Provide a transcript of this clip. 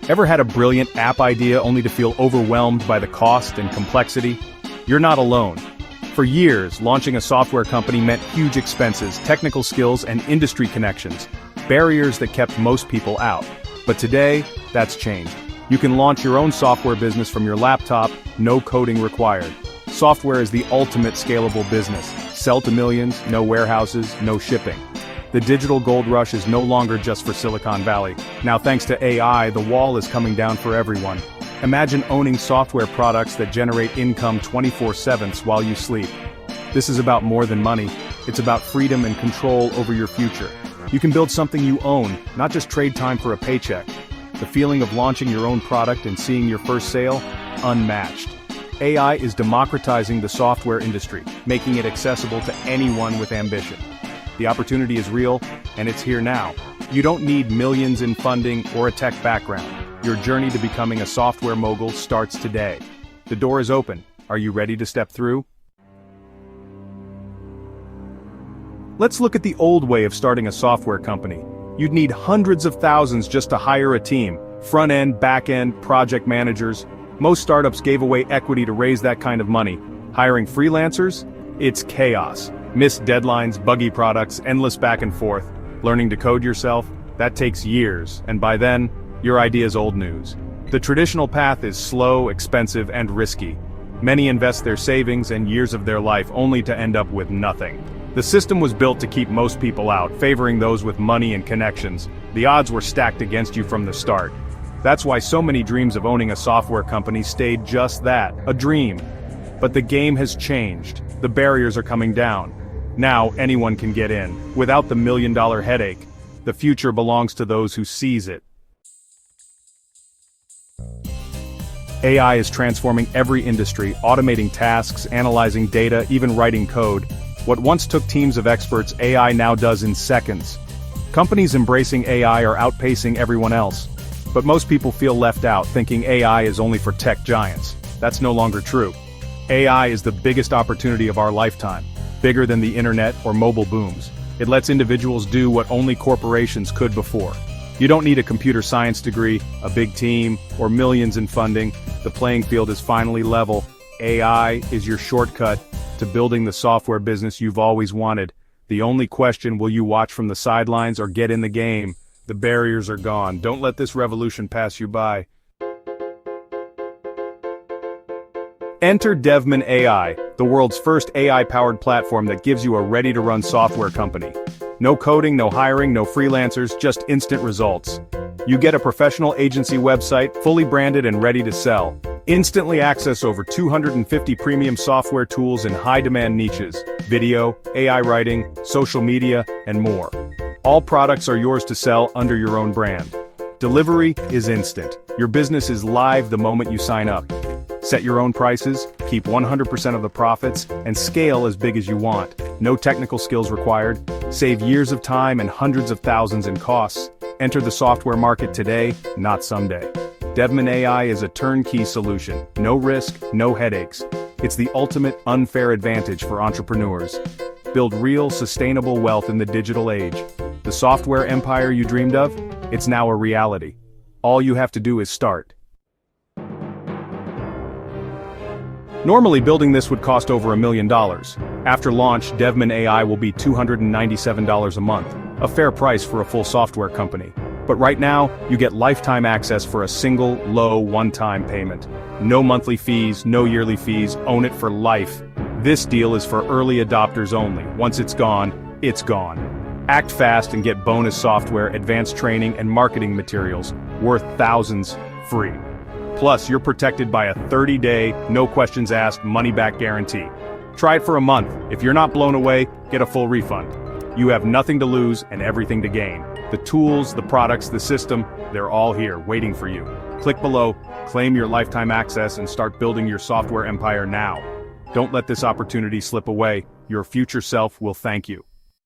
Ever had a brilliant app idea only to feel overwhelmed by the cost and complexity? You're not alone. For years, launching a software company meant huge expenses, technical skills, and industry connections, barriers that kept most people out. But today, that's changed. You can launch your own software business from your laptop, no coding required. Software is the ultimate scalable business. Sell to millions, no warehouses, no shipping. The digital gold rush is no longer just for Silicon Valley. Now, thanks to AI, the wall is coming down for everyone. Imagine owning software products that generate income 24/7 while you sleep. This is about more than money. It's about freedom and control over your future. You can build something you own, not just trade time for a paycheck. The feeling of launching your own product and seeing your first sale? Unmatched. AI is democratizing the software industry, making it accessible to anyone with ambition. The opportunity is real, and it's here now. You don't need millions in funding or a tech background. Your journey to becoming a software mogul starts today. The door is open. Are you ready to step through? Let's look at the old way of starting a software company. You'd need hundreds of thousands just to hire a team, front-end, back-end, project managers. Most startups gave away equity to raise that kind of money. Hiring freelancers? It's chaos. Missed deadlines, buggy products, endless back and forth. Learning to code yourself? That takes years, and by then, your idea's old news. The traditional path is slow, expensive, and risky. Many invest their savings and years of their life only to end up with nothing. The system was built to keep most people out, favoring those with money and connections. The odds were stacked against you from the start. That's why so many dreams of owning a software company stayed just that, a dream. But the game has changed. The barriers are coming down. Now anyone can get in, without the million-dollar headache. The future belongs to those who seize it. AI is transforming every industry, automating tasks, analyzing data, even writing code. What once took teams of experts, AI now does in seconds. Companies embracing AI are outpacing everyone else. But most people feel left out, thinking AI is only for tech giants. That's no longer true. AI is the biggest opportunity of our lifetime, bigger than the internet or mobile booms. It lets individuals do what only corporations could before. You don't need a computer science degree, a big team, or millions in funding. The playing field is finally level. AI is your shortcut to building the software business you've always wanted. The only question, will you watch from the sidelines or get in the game? The barriers are gone. Don't let this revolution pass you by. Enter Devman AI, the world's first AI-powered platform that gives you a ready-to-run software company. No coding, no hiring, no freelancers, just instant results. You get a professional agency website, fully branded and ready to sell. Instantly access over 250 premium software tools in high-demand niches: video, AI writing, social media, and more. All products are yours to sell under your own brand. Delivery is instant. Your business is live the moment you sign up. Set your own prices, keep 100% of the profits, and scale as big as you want. No technical skills required. Save years of time and hundreds of thousands in costs. Enter the software market today, not someday. Devman AI is a turnkey solution. No risk, no headaches. It's the ultimate unfair advantage for entrepreneurs. Build real, sustainable wealth in the digital age. The software empire you dreamed of? It's now a reality. All you have to do is start. Normally, building this would cost over $1 million. After launch, Devman AI will be $297 a month, a fair price for a full software company. But right now, you get lifetime access for a single, low, one-time payment. No monthly fees, no yearly fees, own it for life. This deal is for early adopters only. Once it's gone, it's gone. Act fast and get bonus software, advanced training, and marketing materials, worth thousands, free. Plus, you're protected by a 30-day, no questions asked, money-back guarantee. Try it for a month. If you're not blown away, get a full refund. You have nothing to lose and everything to gain. The tools, the products, the system, they're all here, waiting for you. Click below, claim your lifetime access, and start building your software empire now. Don't let this opportunity slip away. Your future self will thank you.